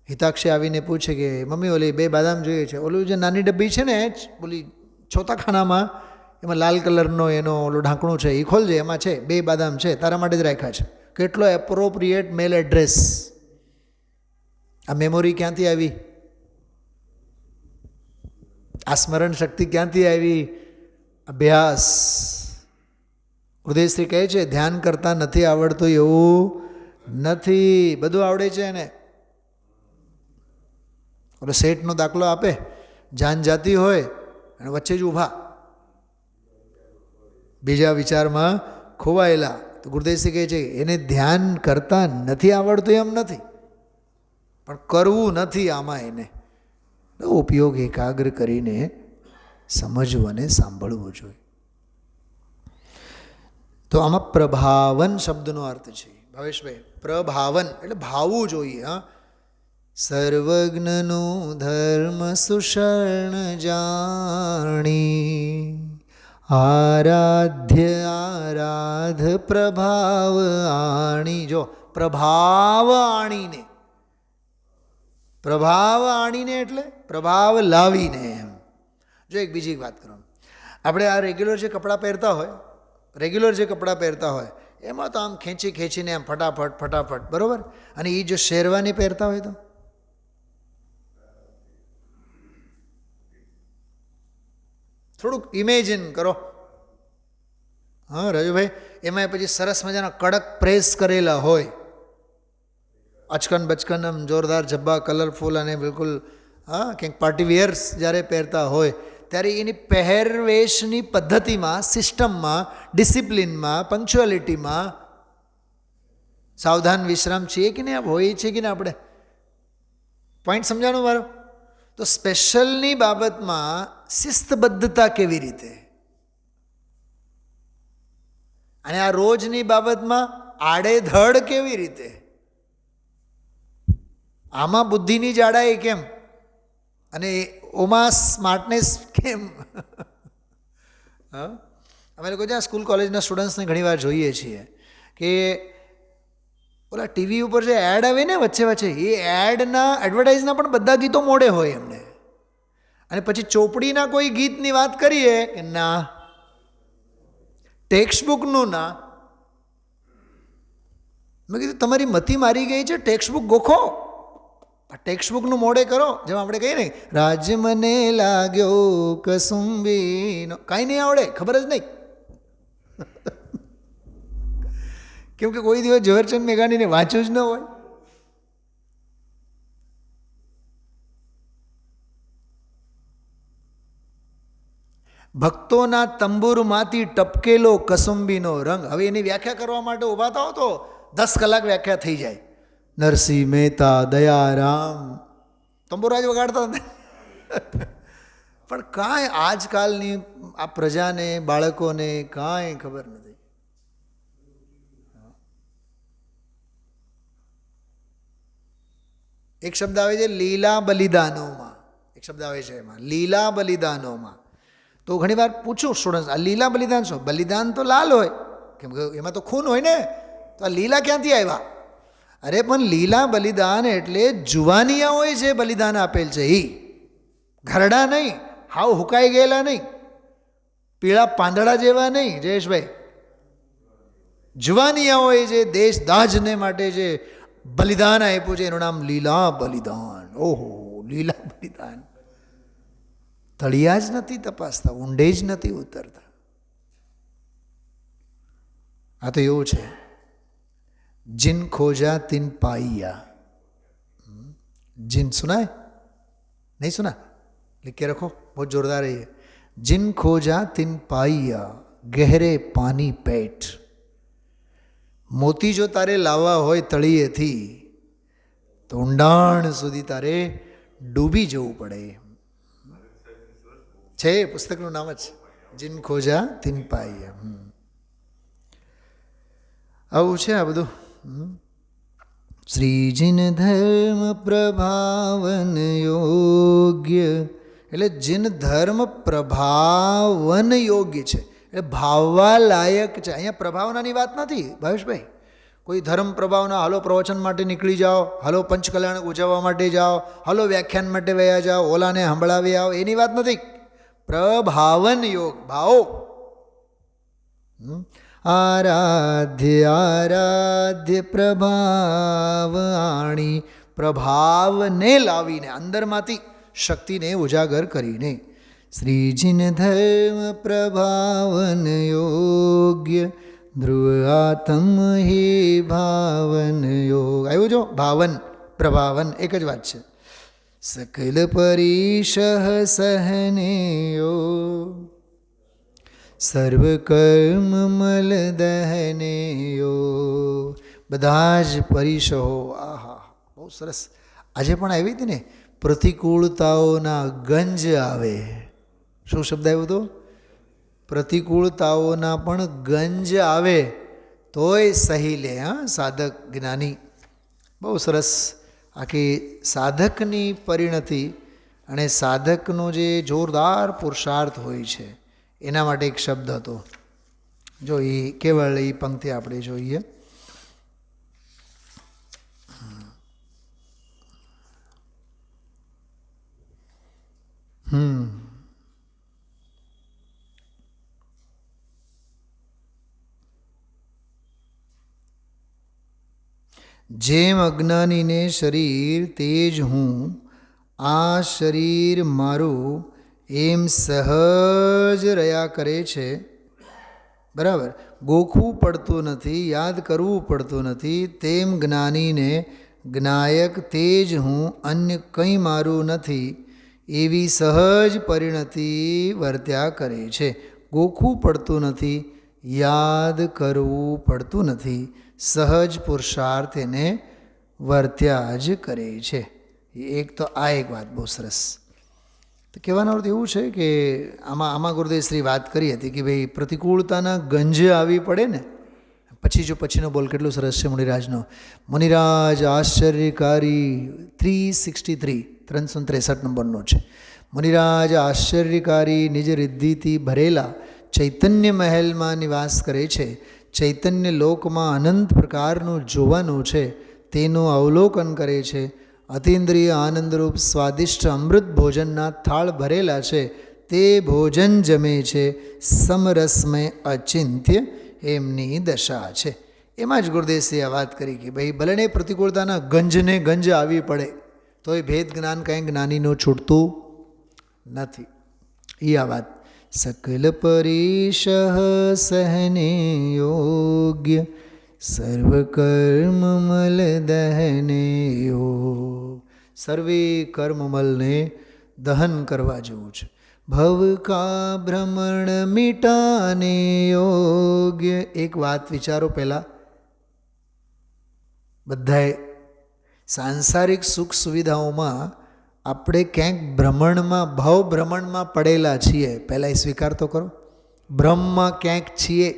હિતાક્ષી આવીને પૂછે કે મમ્મી ઓલી 2 બાદામ જોઈએ છે. ઓલું જે નાની ડબ્બી છે ને બોલી ચોથા ખાનામાં, એમાં લાલ કલરનો એનો ઓલું ઢાંકણું છે, એ ખોલજે, એમાં છે 2 બાદામ છે, તારા માટે જ રાખ્યા છે. કેટલો એપ્રોપ્રિએટ મેલ એડ્રેસ. આ મેમોરી ક્યાંથી આવી? આ સ્મરણ શક્તિ ક્યાંથી આવી? અભ્યાસ. ઉદયશ્રી કહે છે ધ્યાન કરતા નથી આવડતું એવું નથી, બધું આવડે છે એને. ઓલો શેઠનો દાખલો આપે, જાન જાતી હોય અને વચ્ચે જ ઊભા, બીજા વિચારમાં ખોવાયેલા. તો ગુરુદેવશ્રી કહે છે એને ધ્યાન કરતા નથી આવડતું એમ નથી, પણ કરવું નથી આમાં એને. ઉપયોગ એકાગ્ર કરીને સમજવું અને સાંભળવું જોઈએ. તો આમાં પ્રભાવન શબ્દનો અર્થ છે ભાવેશભાઈ. પ્રભાવન એટલે ભાવવું જોઈએ. હા, સર્વજ્ઞનું ધર્મ સુશરણ જાણી, આરાધ્ય આરાધ પ્રભાવ આણી. જો પ્રભાવ આણીને, પ્રભાવ આણીને એટલે પ્રભાવ લાવીને એમ. જો એક બીજી વાત કરો, આપણે આ રેગ્યુલર જે કપડાં પહેરતા હોય, એમાં તો આમ ખેંચી ખેંચીને આમ ફટાફટ ફટાફટ, બરાબર. અને એ જો શેરવાની પહેરતા હોય તો થોડુંક ઇમેજિન કરો. હા રાજુભાઈ, એમાં પછી સરસ મજાના કડક પ્રેસ કરેલા હોય, અચકન બચકન આમ જોરદાર જબ્બા, કલરફુલ અને બિલકુલ ક્યાંક પાર્ટી વેર્સ જ્યારે પહેરતા હોય ત્યારે એની પહેરવેશની પદ્ધતિમાં, સિસ્ટમમાં, ડિસિપ્લિનમાં, પંક્ચ્યુઆલિટીમાં સાવધાન વિશ્રામ છીએ કે નહીં, હોઈએ છીએ કે નહીં આપણે? પોઈન્ટ સમજાણું મારો? તો સ્પેશિયલની બાબતમાં શિસ્તબદ્ધતા કેવી રીતે, અને આ રોજની બાબતમાં આડેધડ કેવી રીતે, આમાં બુદ્ધિની જાડાઈ કેમ, અને ઓમાં સ્માર્ટનેસ કેમ? હા, અમે લોકો જ્યાં સ્કૂલ કોલેજના સ્ટુડન્ટ્સને ઘણીવાર જોઈએ છીએ કે ઓલા ટીવી ઉપર જે એડ આવે ને વચ્ચે વચ્ચે, એ એડના એડવર્ટાઇઝના પણ બધા ગીતો મોડે હોય એમને. અને પછી ચોપડીના કોઈ ગીતની વાત કરીએ કે ના, ટેક્સ્ટ બુકનું ના. મેં કીધું તમારી મતી મારી ગઈ છે, ટેક્સ્ટ બુક ગોખો, આ ટેક્સ્ટ બુકનું મોડે કરો. જેમ આપણે કહીએ ને, રાજ મને લાગ્યો કસુંબીનો, કાંઈ નહીં આવડે, ખબર જ નહીં. કેમ કે કોઈ દિવસ ઝવેરચંદ મેઘાણીને વાંચ્યું જ ન હોય. ભક્તોના તંબુરમાંથી ટપકેલો કસુંબીનો રંગ. હવે એની વ્યાખ્યા કરવા માટે ઊભા થાઓ તો 10 કલાક વ્યાખ્યા થઈ જાય. નરસિંહ મહેતા, દયારામ, તંબુરા જ વગાડતા હતા. પણ કાંઈ આજકાલની આ પ્રજાને, બાળકોને કાંઈ ખબર નથી. એક શબ્દ આવે છે લીલા બલિદાનોમાં, એક શબ્દ આવે છે એમાં લીલા બલિદાનોમાં. તો ઘણી વાર પૂછું સ્ટુડન્ટ, આ લીલા બલિદાન શું? બલિદાન તો લાલ હોય, કેમ કે એમાં તો ખૂન હોય ને, તો આ લીલા ક્યાંથી આવ્યા? અરે પણ લીલા બલિદાન એટલે જુવાનિયાઓએ જે બલિદાન આપેલ છે એ, ઘરડા નહીં, હાવ હુકાઈ ગયેલા નહીં, પીળા પાંદડા જેવા નહીં જયેશભાઈ. જુવાનિયાઓએ જે દેશ દાજને માટે જે બલિદાન આપ્યું છે એનું નામ લીલા બલિદાન. ઓહો, લીલા બલિદાન. તળિયા જ નથી તપાસતા, ઊંડે જ નથી ઉતરતા. આ તો એવું છે, जिन खोजा तिन पाइया. जिन सुना है? नहीं सुना? लिख के रखो, बहुत जोरदार है ये. जिन खोजा तिन पाइया, गहरे पानी पेट. મોતી જો તારે લાવવા હોય તળિયેથી તો ઊંડાણ સુધી તારે ડૂબી જવું પડે. છે પુસ્તકનું નામ જ જીન ખોજા તિન પાઇયા. આવું છે આ બધું. શ્રીજીન ધર્મ પ્રભાવન યોગ્ય, એટલે જીન ધર્મ પ્રભાવન યોગ્ય છે, એટલે ભાવવા લાયક છે. અહીંયા પ્રભાવનાની વાત નથી ભાવેશભાઈ. કોઈ ધર્મ પ્રભાવના, હાલો પ્રવચન માટે નીકળી જાઓ, હાલો પંચકલ્યાણ ઉજવવા માટે જાઓ, હાલો વ્યાખ્યાન માટે વયા જાઓ, ઓલાને સંભળાવી આવો, એની વાત નથી. પ્રભાવન યોગ, ભાવો. આરાધ્ય આરાધ્ય પ્રભાવાણી, પ્રભાવને લાવીને, અંદરમાંથી શક્તિને ઉજાગર કરીને. શ્રીજીન ધર્મ પ્રભાવન યોગ્ય, ધ્રુવ આત્મ હે ભાવન યોગ. આવ્યું જો, ભાવન પ્રભાવન એક જ વાત છે. સકલ પરિશહ સહને યોગ, સર્વ કર્મ મલ દહને યોગ. બધા જ પરિશહો, આહા બહુ સરસ. આજે પણ આવી હતી ને, પ્રતિકૂળતાઓના ગંજ આવે. શું શબ્દ આવ્યો હતો? પ્રતિકૂળતાઓના પણ ગંજ આવે તોય સહી લે. હા, સાધક જ્ઞાની. બહુ સરસ. આખી સાધકની પરિણતિ અને સાધકનો જે જોરદાર પુરુષાર્થ હોય છે એના માટે એક શબ્દ હતો. જો એ કેવળ એ પંક્તિ આપણે જોઈએ. જેમ અજ્ઞાનીને શરીર તેજ હું, આ શરીર મારું, એમ સહજ રહ્યા કરે છે. બરાબર, ગોખવું પડતું નથી, યાદ કરવું પડતું નથી. તેમ જ્ઞાનીને જ્ઞાયક તેજ હું, અન્ય કંઈ મારું નથી, એવી સહજ પરિણતિ વર્ત્યા કરે છે. ગોખવું પડતું નથી, યાદ કરવું પડતું નથી, સહજ પુરુષાર્થ એને વર્ત્યા જ કરે છે. એક તો આ એક વાત બહુ સરસ. તો કહેવાનો અર્થ એવું છે કે આમાં ગુરુદેવ શ્રી વાત કરી હતી કે ભાઈ પ્રતિકૂળતાના ગંજ આવી પડે ને પછી જો પછીનો બોલ કેટલો સરસ છે મુનિરાજનો. મુનિરાજ આશ્ચર્યકારી 363 નંબરનો છે. મુનિરાજ આશ્ચર્યકારી નિજ રિદ્ધિથી ભરેલા ચૈતન્ય મહેલમાં નિવાસ કરે છે. ચૈતન્ય લોકમાં અનંત પ્રકારનું જોવાનું છે તેનું અવલોકન કરે છે. અતિન્દ્રિય આનંદરૂપ સ્વાદિષ્ટ અમૃત ભોજનના થાળ ભરેલા છે તે ભોજન જમે છે. સમરસમય અચિંત્ય એમની દશા છે. એમાં જ ગુરુદેવશ્રીએ આ વાત કરી કે ભાઈ ભલે પ્રતિકૂળતાના ગંજને ગંજ આવી પડે તો એ ભેદ જ્ઞાન કંઈ જ્ઞાનીનું છૂટતું નથી. એ આ વાત સકલ પરીશ સહને યોગ્ય સર્વકર્મમલ દહને યોગ. સર્વે કર્મમલને દહન કરવા જેવું છે. ભવ કા ભ્રમણ મિટાને યોગ્ય. એક વાત વિચારો પહેલાં, બધાએ સાંસારિક સુખ સુવિધાઓમાં આપણે ક્યાંક ભ્રમણમાં ભવ ભ્રમણમાં પડેલા છીએ. પહેલાં એ સ્વીકાર તો કરો. ભ્રમમાં ક્યાંક છીએ,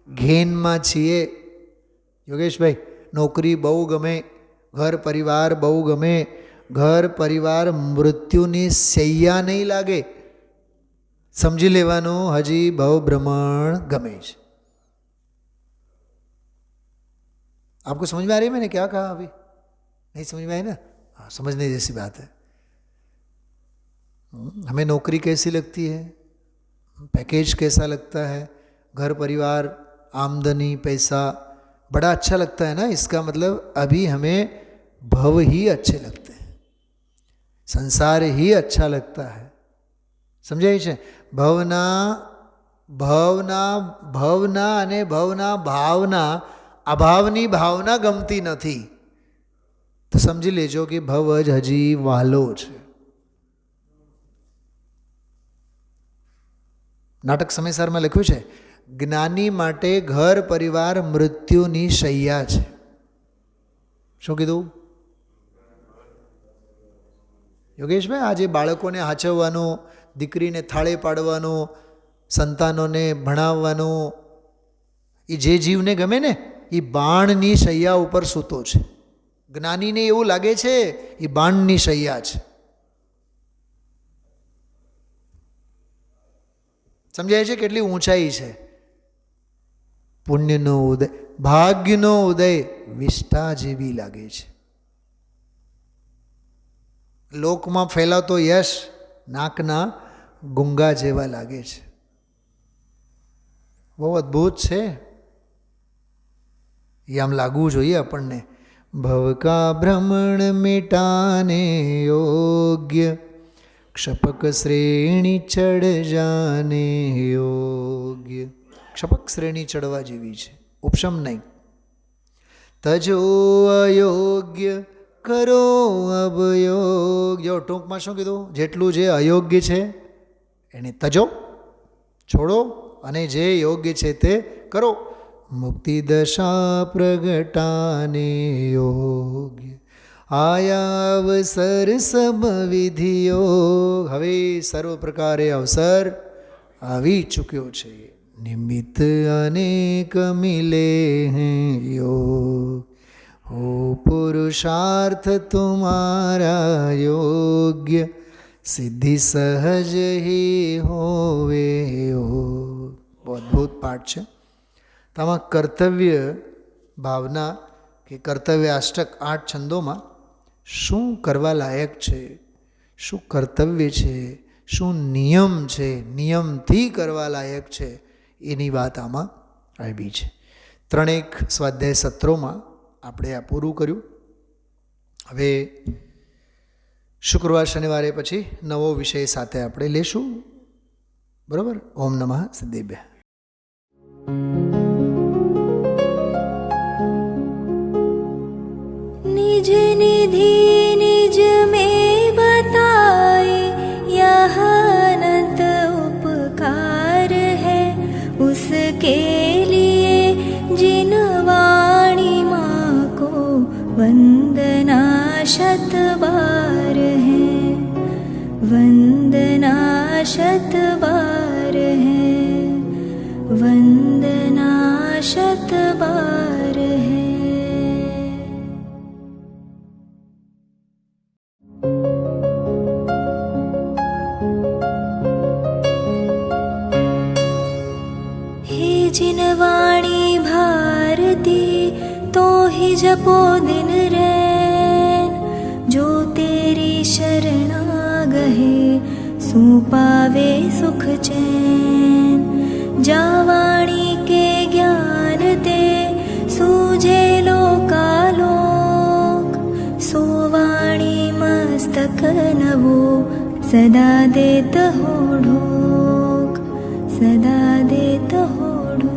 ઘેનમાં છીએ. યોગેશભાઈ, નોકરી બહુ ગમે, ઘર પરિવાર બહુ ગમે, ઘર પરિવાર મૃત્યુની શૈયા નહીં લાગે, સમજી લેવાનું હજી ભવ ભ્રમણ ગમે છે. आपको समझ में आ रही है मैंने क्या कहा अभी? नहीं समझ में आई ना? हाँ, समझने जैसी बात है. हमें नौकरी कैसी लगती है, पैकेज कैसा लगता है, घर परिवार आमदनी पैसा बड़ा अच्छा लगता है ना. इसका मतलब अभी हमें भव ही अच्छे लगते हैं, संसार ही अच्छा लगता है. समझाय છે? ભવના અને ભવના ભાવના અભાવની ભાવના ગમતી નથી તો સમજી લેજો કે ભવ જ હજી વહાલો છે. નાટક સમયસારમાં લખ્યું છે જ્ઞાની માટે ઘર પરિવાર મૃત્યુની શૈયા છે. શું કીધું યોગેશભાઈ? આજે બાળકોને હાચવવાનું, દીકરીને થાળે પાડવાનું, સંતાનોને ભણાવવાનું, એ જે જીવને ગમે ને એ બાણની શૈયા ઉપર સૂતો છે. જ્ઞાનીને એવું લાગે છે એ બાણની શૈયા છે. સમજાય છે કેટલી ઊંચાઈ છે? પુણ્યનો ઉદય, ભાગ્યનો ઉદય વિષ્ઠા જેવી લાગે છે. લોકમાં ફેલાતો યશ નાકના ગુંગા જેવા લાગે છે. બહુ અદ્ભુત છે. એ આમ લાગવું જોઈએ આપણને. ભવ કા ભ્રમણ મિટાને યોગ્ય ક્ષપક શ્રેણી ચઢ જાને યોગ્ય. ક્ષપક શ્રેણી ચડવા જેવી છે, ઉપશમ નહીં. તજો અયોગ્ય કરો અવયોગ્ય. ટૂંકમાં શું કીધું? જેટલું જે અયોગ્ય છે એને તજો, છોડો, અને જે યોગ્ય છે તે કરો. મુક્તિ દશા પ્રગટાને યોગ્ય આયા અવસર સબ વિધિયો. હવે સર્વ પ્રકારે અવસર આવી ચૂક્યો છે. નિમિત્ત અનેક મિલે હૈ યોગ હો પુરુષાર્થ તુમારા યોગ્ય સિદ્ધિ સહજ હી હોવે યોગ. બહુ અદ્ભુત પાઠ છે. આમાં કર્તવ્ય ભાવના કે કર્તવ્ય અષ્ટક 8 છંદોમાં શું કરવા લાયક છે, શું કર્તવ્ય છે, શું નિયમ છે, નિયમથી કરવા લાયક છે, એની વાત આમાં આવી છે. 3 સ્વાધ્યાય સત્રોમાં આપણે આ પૂરું કર્યું. હવે શુક્રવાર શનિવારે પછી નવો વિષય સાથે આપણે લેશું. બરાબર? ઓમ નમઃ સિદ્ધેભ્યઃ. निज निधि निज में बताए यह अनंत उपकार है उसके लिए जिन वाणी माँ को वंदना शत बार है, वंदना शत बार है, वंदना शत बार है. जिनवाणी भारती तो ही जपो दिन रैन, जो तेरी शरणा गहे सो पावे सुख चैन। जावाणी के ज्ञान ते सूझे लोकालोक, सोवाणी मस्तक नवो सदा देत हो ढोक, सदा देत हो ढोक।